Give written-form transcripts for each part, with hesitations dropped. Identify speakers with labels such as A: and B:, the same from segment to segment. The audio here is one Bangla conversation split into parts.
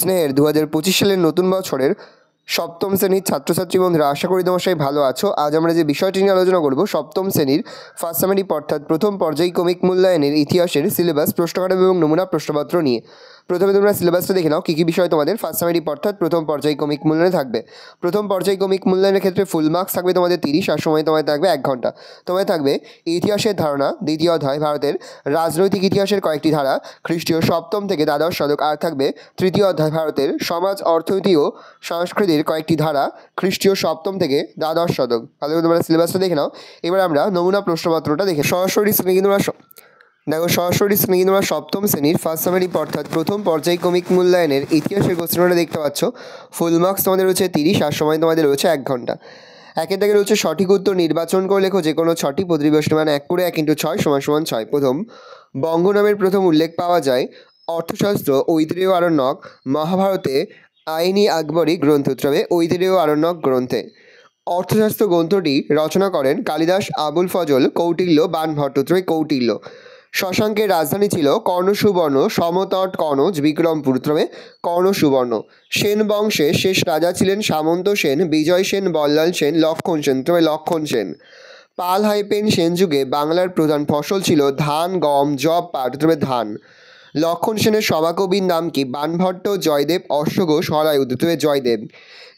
A: স্নেহের 2025 সালের নতুন বছরের সপ্তম শ্রেণীর ছাত্রছাত্রী বন্ধুরা, আশা করি তোমার সবাই ভালো আছো। আজ আমরা যে বিষয়টি নিয়ে আলোচনা করব, সপ্তম শ্রেণীর ফার্স্ট সামারি অর্থাৎ প্রথম পর্যায়ক্রমিক মূল্যায়নের ইতিহাসের সিলেবাস, প্রশ্নকাঠামো এবং নমুনা প্রশ্নপত্র নিয়ে। প্রথমে তোমরা সিলেবাসটা দেখে নাও, কী কী বিষয় তোমাদের ফার্স্ট সামারি অর্থাৎ প্রথম পর্যায়ক্রমিক মূল্যায়নে থাকবে। প্রথম পর্যায়ক্রমিক মূল্যায়নের ক্ষেত্রে ফুল মার্কস থাকবে তোমাদের 30, আর সময় তোমায় থাকবে 1 ঘন্টা। তোমায় থাকবে ইতিহাসের ধারণা, দ্বিতীয় অধ্যায় ভারতের রাজনৈতিক ইতিহাসের কয়েকটি ধারা, খ্রিস্টীয় সপ্তম থেকে দ্বাদশ শতক, আর থাকবে তৃতীয় অধ্যায় ভারতের সমাজ, অর্থনীতি ও সংস্কৃতির কয়েকটি ধারা, খ্রিস্টীয় সপ্তম থেকে দ্বাদশ শতক। ভালো করে তোমরা সিলেবাসটা দেখে নাও। এবার আমরা নমুনা প্রশ্নপত্রটা দেখে সরাসরি স্ক্রিনে কিন্তু সরাসরি স্ক্রিনে তোমরা সপ্তম শ্রেণীর ফার্স্ট সামারি অর্থাৎ প্রথম পর্যায়ক্রমিক মূল্যায়নের ইতিহাসের কোশ্চেনটা দেখতে পাচ্ছ। ফুল মার্কস তোমাদের রয়েছে 30, আর সময় তোমাদের রয়েছে 1 ঘন্টা। একের দাগে রয়েছে সঠিক উত্তর নির্বাচন করে লেখো যে কোনো 6টি, প্রতিবেশন মানে 1 করে 1 × 6 = 6। প্রথম, বঙ্গ নামের প্রথম উল্লেখ পাওয়া যায় অর্থশাস্ত্র ঐতিহ্য আরণ্যক মহাভারতে আইনি আকবরী গ্রন্থ, তবে ঐতিহ্য আরণ্যক গ্রন্থে। অর্থশাস্ত্র গ্রন্থটি রচনা করেন কালিদাস, আবুল ফজল, কৌটিল্য, বাণভট্ট, তবে কৌটিল্য। শশাঙ্কের রাজধানী ছিল কর্ণসুবর্ণ, সমতট কনজ, বিক্রমপুর, তবে কর্ণসুবর্ণ। সেন বংশের শেষ রাজা ছিলেন সামন্ত সেন, বিজয় সেন, বল্লাল সেন, লক্ষণ সেন, তবে লক্ষণ সেন। পাল সেন যুগে বাংলার প্রধান ফসল ছিল ধান, গম, যব, পাট, তবে ধান। লক্ষণ সেনের সভাকবির নাম কি? বাণভট্ট, জয়দেব, অশ্বঘোষ, হরায়ুধ, তবে জয়দেব।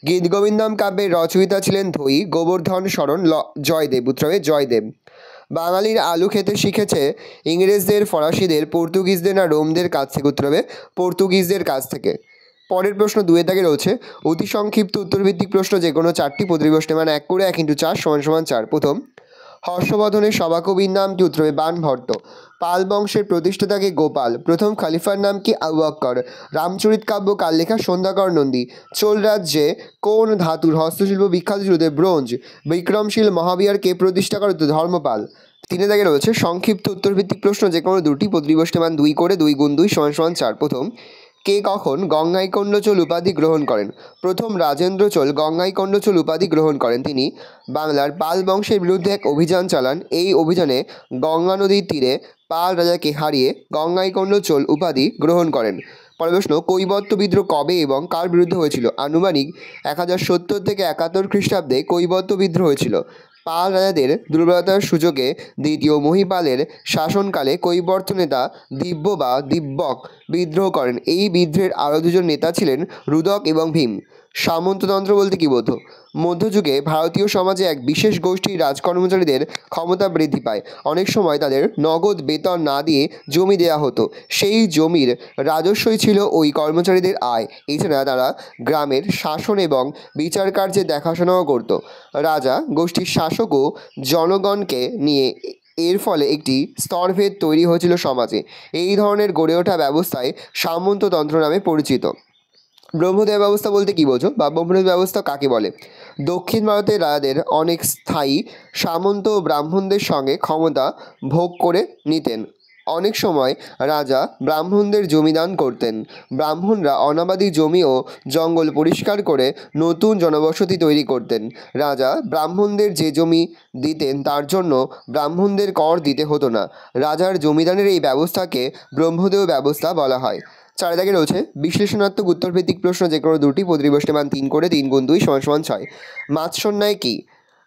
A: গীতগোবিন্দম কাব্যের রচয়িতা ছিলেন ধৈ, গোবর্ধন শরণ, জয়দেব, তবে জয়দেব। বাঙালির আলু খেতে শিখেছে ইংরেজদের, ফরাসিদের, পর্তুগিজদের না রোমদের কাছ থেকে, তবে পর্তুগিজদের কাছ থেকে। পরের প্রশ্ন 2 দাগে রয়েছে অতি সংক্ষিপ্ত উত্তরভিত্তিক প্রশ্ন, যে কোনো 4টি, প্রতিবেশন মানে 1 করে 1 × 4 = 4। প্রথম, হর্ষবর্ধনের সভাকবির নাম কি? উত্তর হবে বাণভট্ট। পাল বংশের প্রতিষ্ঠাতাকে গোপাল। প্রথম খলিফার নাম কি? আবু বকর। রামচরিত কাব্য কার লেখা? সন্ধ্যাকর নন্দী। চোল রাজ্যে কোন ধাতুর হস্তশিল্প বিখ্যাত ছিল? ব্রোঞ্জ। বিক্রমশীল মহাবিহার কে প্রতিষ্ঠা করে? ধর্মপাল। 3 দাগে রয়েছে সংক্ষিপ্ত উত্তরভিত্তিক প্রশ্ন, যে কোনো 2টি, প্রতিবেশন মান 2 করে 2 × 2 = 4। প্রথম, কে কখন গঙ্গাইকোন্ড চোল উপাধি গ্রহণ করেন? প্রথম রাজেন্দ্র চোল গঙ্গাইকোন্ড চোল উপাধি গ্রহণ করেন। তিনি বাংলার পাল বংশের বিরুদ্ধে এক অভিযান চালান। এই অভিযানে গঙ্গা নদীর তীরে পাল রাজাকে হারিয়ে গঙ্গাইকোন্ড চোল উপাধি গ্রহণ করেন। পরের প্রশ্ন, কৈবর্ত বিদ্রোহ কবে এবং কার বিরুদ্ধে হয়েছিল? আনুমানিক 1070 থেকে 71 খ্রিস্টাব্দে কৈবর্ত বিদ্রোহ হয়েছিল। পাল রাজাদের দুর্বলতার সুযোগে দ্বিতীয় মহিপালের শাসনকালে কৈবর্ত নেতা দিব্য বা দিব্যক বিদ্রোহ করেন। এই বিদ্রোহের আরও 2জন নেতা ছিলেন রুদক এবং ভীম। সামন্ততন্ত্র বলতে কী বোঝো? মধ্যযুগে ভারতীয় সমাজে এক বিশেষ গোষ্ঠীর রাজকর্মচারীদের ক্ষমতা বৃদ্ধি পায়। অনেক সময় তাদের নগদ বেতন না দিয়ে জমি দেওয়া হতো। সেই জমির রাজস্বই ছিল ওই কর্মচারীদের আয়। এছাড়া তারা গ্রামের শাসন এবং বিচার কার্যে দেখাশোনাও করত। রাজা গোষ্ঠীর শাসকও জনগণকে নিয়ে। এর ফলে একটি স্তরভেদ তৈরি হয়েছিল সমাজে। এই ধরনের গড়ে ওঠা ব্যবস্থায় সামন্ততন্ত্র নামে পরিচিত। ব্রহ্মদেব ব্যবস্থা বলতে কী বোঝো বা ব্রহ্মদেব ব্যবস্থা কাকে বলে? দক্ষিণ ভারতের রাজাদের অনেক স্থায়ী সামন্ত ও ব্রাহ্মণদের সঙ্গে ক্ষমতা ভোগ করে নিতেন। অনেক সময় রাজা ব্রাহ্মণদের জমি দান করতেন। ব্রাহ্মণরা অনাবাদি জমি ও জঙ্গল পরিষ্কার করে নতুন জনবসতি তৈরি করতেন। রাজা ব্রাহ্মণদের যে জমি দিতেন তার জন্য ব্রাহ্মণদের কর দিতে হতো না। রাজার জমিদানের এই ব্যবস্থাকে ব্রহ্মদেব ব্যবস্থা বলা হয়। 4 দাগে রয়েছে বিশ্লেষণাত্মক উত্তরভিত্তিক প্রশ্ন, যে কোনো 2টি, প্রতিবেশন মান 3 করে 3 × 2 = 6। মাৎসন্যায় কি?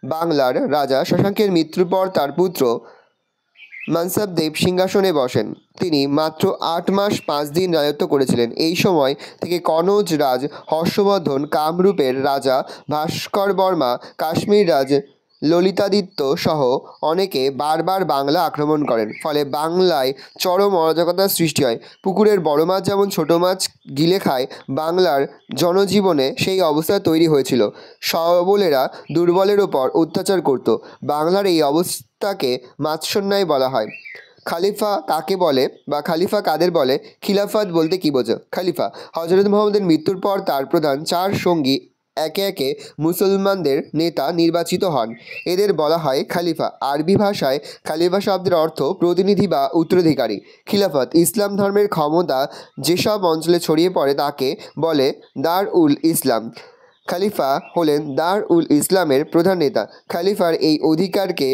A: বাংলার রাজা শশাঙ্কের মৃত্যুর পর তার পুত্র মনসবদেব সিংহাসনে বসেন। তিনি মাত্র 8 মাস 5 দিন রাজত্ব করেছিলেন। এই সময় থেকে কনৌজ রাজ হর্ষবর্ধন, কামরূপের রাজা ভাস্কর বর্মা, কাশ্মীর রাজ ললিতাদিত্য সহ অনেকে বারবার বাংলা আক্রমণ করেন। ফলে বাংলায় চরম অরাজকতার সৃষ্টি হয়। পুকুরের বড় মাছ যেমন ছোট মাছ গিলে খায়, বাংলার জনজীবনে সেই অবস্থা তৈরি হয়েছিল। সবলেরা দুর্বলের ওপর অত্যাচার করত। বাংলার এই অবস্থাকে মাৎসন্যায় বলা হয়। খালিফা কাকে বলে বা খালিফা কাদের বলে? খিলাফত বলতে কী বোঝো? খলিফা হযরত মুহাম্মদের মৃত্যুর পর তার প্রধান 4 সঙ্গী একে একে মুসলমানদের নেতা নির্বাচিত হন। এদের বলা হয় খলিফা। আরবি ভাষায় খলিফা শব্দের অর্থ প্রতিনিধি বা উত্তরাধিকারী। খিলাফত ইসলাম ধর্মের ক্ষমতা যেসব অঞ্চলে ছড়িয়ে পড়ে তাকে বলে দার উল ইসলাম। খলিফা হলেন দার উল ইসলামের প্রধান নেতা। খলিফার এই অধিকারকে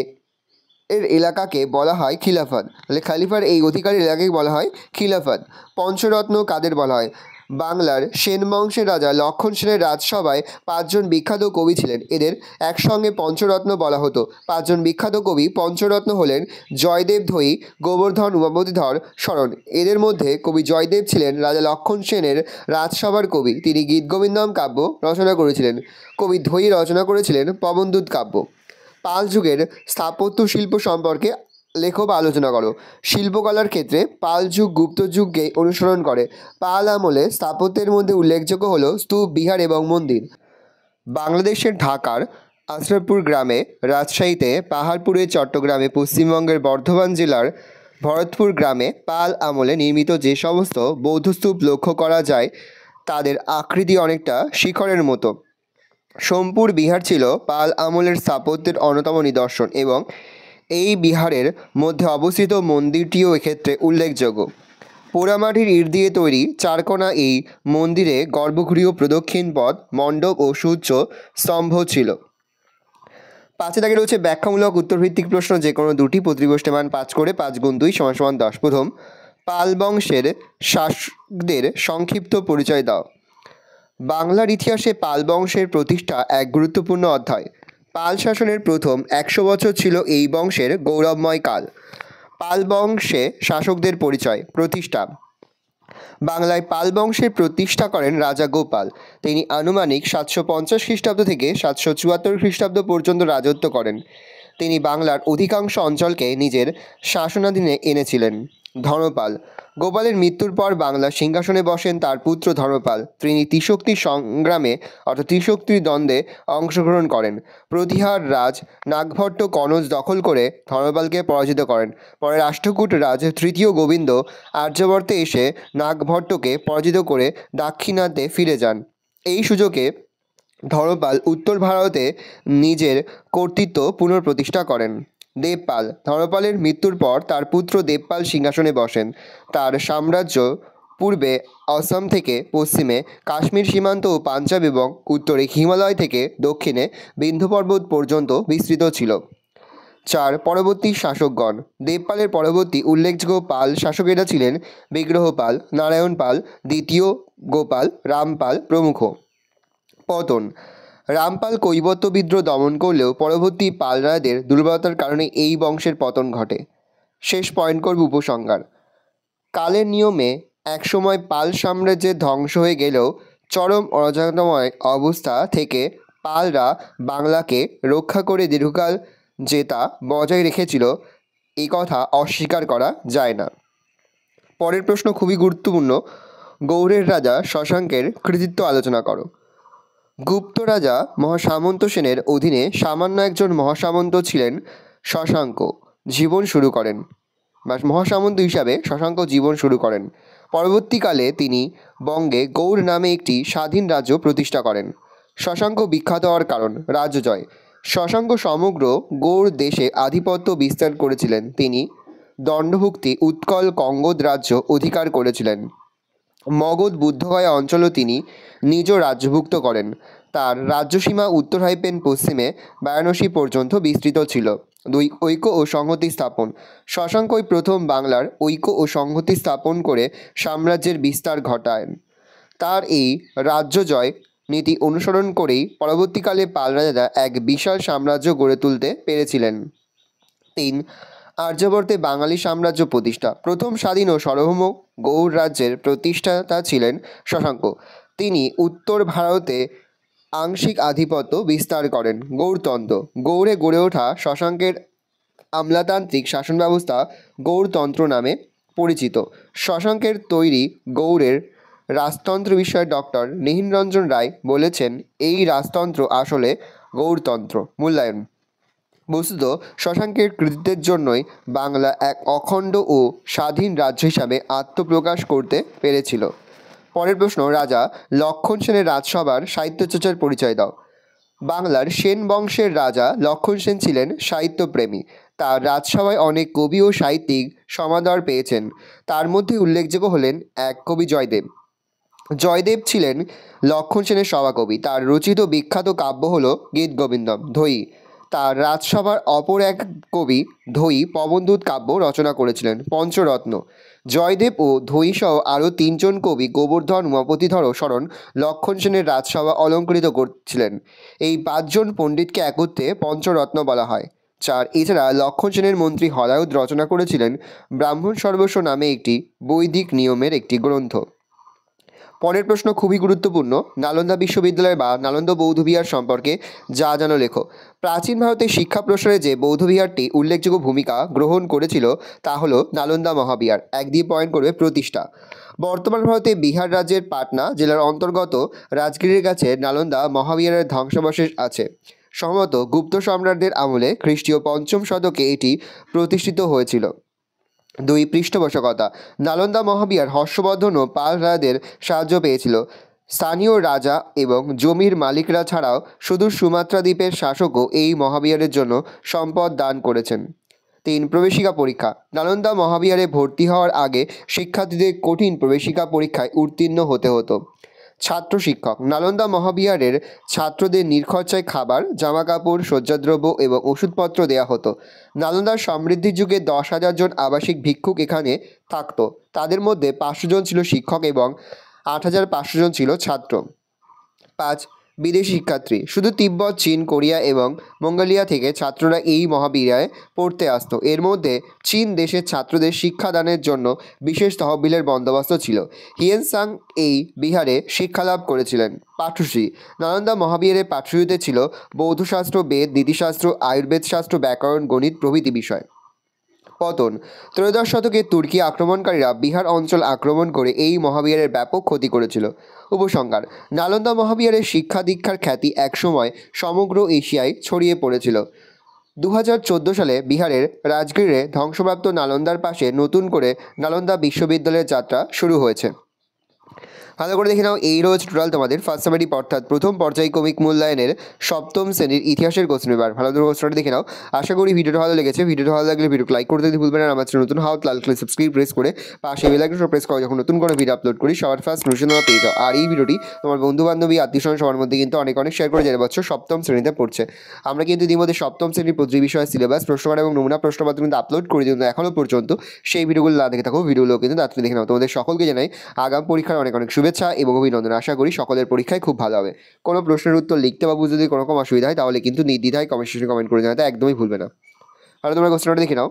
A: এলাকাকে বলা হয় খিলাফত। তাহলে খলিফার এই অধিকারের এলাকাকে বলা হয় খিলাফত। পঞ্চরত্ন কাদের বলা হয়? বাংলার সেন বংশের রাজা লক্ষণ সেনের রাজসভায় 5জন বিখ্যাত কবি ছিলেন। এদের একসঙ্গে পঞ্চরত্ন বলা হতো। 5জন বিখ্যাত কবি পঞ্চরত্ন হলেন জয়দেব ধৈ, গোবর্ধন, উমাপতিধর, শরণ। এদের মধ্যে কবি জয়দেব ছিলেন রাজা লক্ষণ সেনের রাজসভার কবি। তিনি গীতগোবিন্দম কাব্য রচনা করেছিলেন। কবি ধৈ রচনা করেছিলেন পবনদূত কাব্য। পাল যুগের স্থাপত্য শিল্প সম্পর্কে লেখো বা আলোচনা করো। শিল্পকলার ক্ষেত্রে পাল যুগ গুপ্ত যুগকে অনুসরণ করে। পাল আমলে স্থাপত্যের মধ্যে উল্লেখযোগ্য হলো স্তূপ, বিহার এবং মন্দির। বাংলাদেশের ঢাকার আশরাফপুর গ্রামে, রাজশাহীতে, পাহাড়পুরে, চট্টগ্রামে, পশ্চিমবঙ্গের বর্ধমান জেলার ভরতপুর গ্রামে পাল আমলে নির্মিত যে সমস্ত বৌদ্ধস্তূপ লক্ষ্য করা যায় তাদের আকৃতি অনেকটা শিখরের মতো। সোমপুর বিহার ছিল পাল আমলের স্থাপত্যের অন্যতম নিদর্শন এবং এই বিহারের মধ্যে অবস্থিত মন্দিরটিও এক্ষেত্রে উল্লেখযোগ্য। পোড়ামাটির ইট দিয়ে তৈরি চারকোনা এই মন্দিরে গর্ভগৃহ, প্রদক্ষিণ পথ, মণ্ডপ ও সূর্য স্তম্ভ ছিল। 5 দাগে রয়েছে ব্যাখ্যামূলক উত্তরভিত্তিক প্রশ্ন, যে কোনো দুটি, প্রতিপ্রশ্নে মান 5 করে, 5 গুণ 2 = 10। প্রথম, পাল বংশের শাসকদের সংক্ষিপ্ত পরিচয় দাও। বাংলার ইতিহাসে পাল বংশের প্রতিষ্ঠা এক গুরুত্বপূর্ণ অধ্যায়। পাল শাসনের প্রথম 100 বছর ছিল এই বংশের গৌরবময় কাল। পাল বংশে শাসকদের পরিচয়। প্রতিষ্ঠা। বাংলায় পাল বংশের প্রতিষ্ঠা করেন রাজা গোপাল। তিনি আনুমানিক 750 খ্রিস্টাব্দ থেকে 774 খ্রিস্টাব্দ পর্যন্ত রাজত্ব করেন। তিনি বাংলার অধিকাংশ অঞ্চলকে নিজের শাসনাধীনে এনেছিলেন। ধর্মপাল। গোপালের মৃত্যুর পর বাংলার সিংহাসনে বসেন তার পুত্র ধর্মপাল। তিনি ত্রিশক্তির সংগ্রামে অর্থাৎ ত্রিশক্তির দ্বন্দ্বে অংশগ্রহণ করেন। প্রতিহার রাজ নাগভট্ট কনৌজ দখল করে ধর্মপালকে পরাজিত করেন। পরে রাষ্ট্রকূট রাজ তৃতীয় গোবিন্দ আর্যাবর্তে এসে নাগভট্টকে পরাজিত করে দাক্ষিণাত্যে ফিরে যান। এই সুযোগে ধর্মপাল উত্তর ভারতে নিজের কর্তৃত্ব পুনঃপ্রতিষ্ঠা করেন। দেবপাল। ধর্মপালের মৃত্যুর পর তার পুত্র দেবপাল সিংহাসনে বসেন। তার সাম্রাজ্য পূর্বে অসম থেকে পশ্চিমে কাশ্মীর সীমান্ত ও পাঞ্জাব এবং উত্তরে হিমালয় থেকে দক্ষিণে বিন্ধ্য পর্বত পর্যন্ত বিস্তৃত ছিল। 4. পরবর্তী শাসকগণ। দেবপালের পরবর্তী উল্লেখযোগ্য পাল শাসকেরা ছিলেন বিগ্রহপাল, নারায়ণ পাল, দ্বিতীয় গোপাল, রামপাল প্রমুখ। পতন। রামপাল কৈবর্ত বিদ্রোহ দমন করলেও পরবর্তী পাল রাজাদের দুর্বলতার কারণে এই বংশের পতন ঘটে। শেষ পয়েন্ট করব উপসংহার। কালের নিয়মে একসময় পাল সাম্রাজ্যের ধ্বংস হয়ে গেলেও চরম অরাজকতাময় অবস্থা থেকে পালরা বাংলাকে রক্ষা করে দীর্ঘকাল যে তা বজায় রেখেছিল এই কথা অস্বীকার করা যায় না। পরের প্রশ্ন খুবই গুরুত্বপূর্ণ। গৌড়ের রাজা শশাঙ্কের কৃতিত্ব আলোচনা করো। গুপ্ত রাজা মহাসামন্ত সেনের অধীনে সামান্য একজন মহাসামন্ত ছিলেন শশাঙ্ক জীবন শুরু করেন বা মহাসামন্ত হিসাবে শশাঙ্ক জীবন শুরু করেন। পরবর্তীকালে তিনি বঙ্গে গৌড় নামে একটি স্বাধীন রাজ্য প্রতিষ্ঠা করেন। শশাঙ্ক বিখ্যাত হওয়ার কারণ। রাজ্যজয়। শশাঙ্ক সমগ্র গৌড় দেশে আধিপত্য বিস্তার করেছিলেন। তিনি দণ্ডভুক্তি উৎকল কঙ্গোদ রাজ্য অধিকার করেছিলেন। মগধ বুদ্ধগয়া অঞ্চলও তিনি নিজ রাজ্যভুক্ত করেন। তার রাজ্যসীমা উত্তর হাইপেন পশ্চিমে বারাণসী পর্যন্ত বিস্তৃত ছিল। 2. ঐক্য ও সংহতি স্থাপন। শশাঙ্কই প্রথম বাংলার ঐক্য ও সংহতি স্থাপন করে সাম্রাজ্যের বিস্তার ঘটান। তার এই রাজ্যজয় নীতি অনুসরণ করেই পরবর্তীকালে পাল রাজারা এক বিশাল সাম্রাজ্য গড়ে তুলতে পেরেছিলেন। 3. আর্যাবর্তে বাঙালি সাম্রাজ্য প্রতিষ্ঠা। প্রথম স্বাধীন ও সার্বভৌম গৌড় রাজ্যের প্রতিষ্ঠাতা ছিলেন শশাঙ্ক। তিনি উত্তর ভারতে আংশিক আধিপত্য বিস্তার করেন। গৌড়তন্ত্র। গৌড়ে গড়ে ওঠা শশাঙ্কের আমলাতান্ত্রিক শাসন ব্যবস্থা গৌড়তন্ত্র নামে পরিচিত। শশাঙ্কের তৈরি গৌড়ের রাজতন্ত্র বিষয়ে ডক্টর নিহিনরঞ্জন রায় বলেছেন, এই রাজতন্ত্র আসলে গৌড়তন্ত্র। মূল্যায়ন। বস্তুত শশাঙ্কের কৃতিত্বের জন্যই বাংলা এক অখণ্ড ও স্বাধীন রাজ্য হিসাবে আত্মপ্রকাশ করতে পেরেছিল। পরের প্রশ্ন, রাজা লক্ষণ সেনের রাজসভার সাহিত্যচর্চার পরিচয় দাও। বাংলার সেন বংশের রাজা লক্ষণ সেন ছিলেন সাহিত্যপ্রেমী। তার রাজসভায় অনেক কবি ও সাহিত্যিক সমাদর পেয়েছেন। তার মধ্যে উল্লেখযোগ্য হলেন এক কবি জয়দেব। জয়দেব ছিলেন লক্ষণ সেনের সভাকবি। তার রচিত বিখ্যাত কাব্য হল গীতগোবিন্দম। ধৈ। তার রাজসভার অপর এক কবি ধৈ পবনদূত কাব্য রচনা করেছিলেন। পঞ্চরত্ন: জয়দেব ও ধৈ সহ আরও 3জন কবি গোবর্ধন, উমাপতিধর শরণ, লক্ষণ সেনের রাজসভা অলঙ্কৃত করছিলেন। এই 5জন পণ্ডিতকে একত্রে পঞ্চরত্ন বলা হয়। 4. এছাড়া লক্ষণ সেনের মন্ত্রী হলায়ুধ রচনা করেছিলেন ব্রাহ্মণ সর্বস্ব নামে একটি বৈদিক নিয়মের একটি গ্রন্থ। পরের প্রশ্ন খুবই গুরুত্বপূর্ণ। নালন্দা বিশ্ববিদ্যালয় বা নালন্দা বৌদ্ধবিহার সম্পর্কে যা জানো লেখো। প্রাচীন ভারতের শিক্ষা প্রসারে যে বৌদ্ধবিহারটি উল্লেখযোগ্য ভূমিকা গ্রহণ করেছিল তা হলো নালন্দা মহাবিহার। 1 দিয়ে পয়েন্ট করবে প্রতিষ্ঠা। বর্তমান ভারতে বিহার রাজ্যের পাটনা জেলার অন্তর্গত রাজগিরের কাছে নালন্দা মহাবিহারের ধ্বংসাবশেষ আছে। সম্ভবত গুপ্ত সম্রাটদের আমলে খ্রিস্টীয় 5ম শতকে এটি প্রতিষ্ঠিত হয়েছিল। 2. পৃষ্ঠপোষকতা: নালন্দা মহাবিহার হর্ষবর্ধন ও পাল রাজাদের সাহায্য পেয়েছিল। স্থানীয় রাজা এবং জমির মালিকরা ছাড়াও সুদূর সুমাত্রা দ্বীপের শাসকও এই মহাবিহারের জন্য সম্পদ দান করেছেন। 3. প্রবেশিকা পরীক্ষা: নালন্দা মহাবিহারে ভর্তি হওয়ার আগে শিক্ষার্থীদের কঠিন প্রবেশিকা পরীক্ষায় উত্তীর্ণ হতে হতো। ছাত্র শিক্ষক: নালন্দা মহাবিহারের ছাত্রদের নির্খরচায় খাবার, জামাকাপড়, শয্যাদ্রব্য এবং ওষুধপত্র দেয়া হতো। নালন্দার সমৃদ্ধির যুগে 10,000 জন আবাসিক ভিক্ষুক এখানে থাকত। তাদের মধ্যে 500 জন ছিল শিক্ষক এবং 8,500 জন ছিল ছাত্র। 5. বিদেশি শিক্ষার্থী: শুধু তিব্বত, চীন, কোরিয়া এবং মঙ্গোলিয়া থেকে ছাত্ররা এই মহাবিহারে পড়তে আসতো। এর মধ্যে চীন দেশের ছাত্রদের শিক্ষাদানের জন্য বিশেষ তহবিলের বন্দোবস্ত ছিল। হিয়েন-সাং এই বিহারে শিক্ষালাভ করেছিলেন। পাঠ্যসূচি: নালন্দা মহাবিহারে পাঠ্যসূচিতে ছিল বৌদ্ধশাস্ত্র, বেদ, নীতিশাস্ত্র, আয়ুর্বেদ শাস্ত্র, ব্যাকরণ, গণিত প্রভৃতি বিষয়। পতন: ত্রয়োদশ শতকে তুর্কি আক্রমণকারীরা বিহার অঞ্চল আক্রমণ করে এই মহাবিহারের ব্যাপক ক্ষতি করেছিল। উপসংহার: নালন্দা মহাবিহারের শিক্ষা দীক্ষার খ্যাতি একসময় সমগ্র এশিয়ায় ছড়িয়ে পড়েছিল। 2014 সালে বিহারের রাজগিরে ধ্বংসপ্রাপ্ত নালন্দার পাশে নতুন করে নালন্দা বিশ্ববিদ্যালয়ের যাত্রা শুরু হয়েছে। ভালো করে দেখে নাও, এই রয়েছে টোটাল তোমাদের ফার্স্ট সামারি অর্থাৎ প্রথম পর্যায়ক্রমিক মূল্যায়নের 7ম শ্রেণীর ইতিহাসের কোশ্চেন পেপার। ভালো করে কোশ্চেনটা দেখে নাও। আশা করি ভিডিওটা ভালো লেগেছে। ভিডিওটা ভালো লাগলে ভিডিওকে লাইক করতে ভুলবেন না। আমার চ্যানেল নতুন হও লাল কালার সাবস্ক্রাইব প্রেস করে পাশে বেল আইকনটা প্রেস করো যখন নতুন কোনো ভিডিও আপলোড করি সবার ফার্স্ট নোটিফিকেশন তোমরা পেয়ে যাও। আর এই ভিডিওটি তোমার বন্ধু বান্ধবী আত্মীয়স্বজন সবার মধ্যে কিন্তু অনেক শেয়ার করে যারা বছর 7ম শ্রেণীতে পড়ছে। আমরা কিন্তু ইতিমধ্যে 7ম শ্রেণীর প্রতি বিষয়ের সিলেবাস, প্রশ্নকার এবং নমুনা প্রশ্নপত্র কিন্তু আপলোড করে দিই। এখনও পর্যন্ত সেই ভিডিওগুলো না দেখে থাকো, ভিডিওগুলো কিন্তু তাড়াতাড়ি দেখে নাও। তোমাদের সকলকে জানাই আগাম পরীক্ষার অনেক শুভেচ্ছা এবং অভিনন্দন। আশা করি সকলের পরীক্ষায় খুব ভালো হবে। কোনো প্রশ্নের উত্তর লিখতে বা বুঝতে যদি কোনো রকম অসুবিধা হয় তাহলে কিন্তু নির্দ্বিধায় কমেন্ট সেকশনে কমেন্ট করে জানাতে একদমই ভুলবে না। আর তোমরা কোশ্চেনটা দেখে নাও।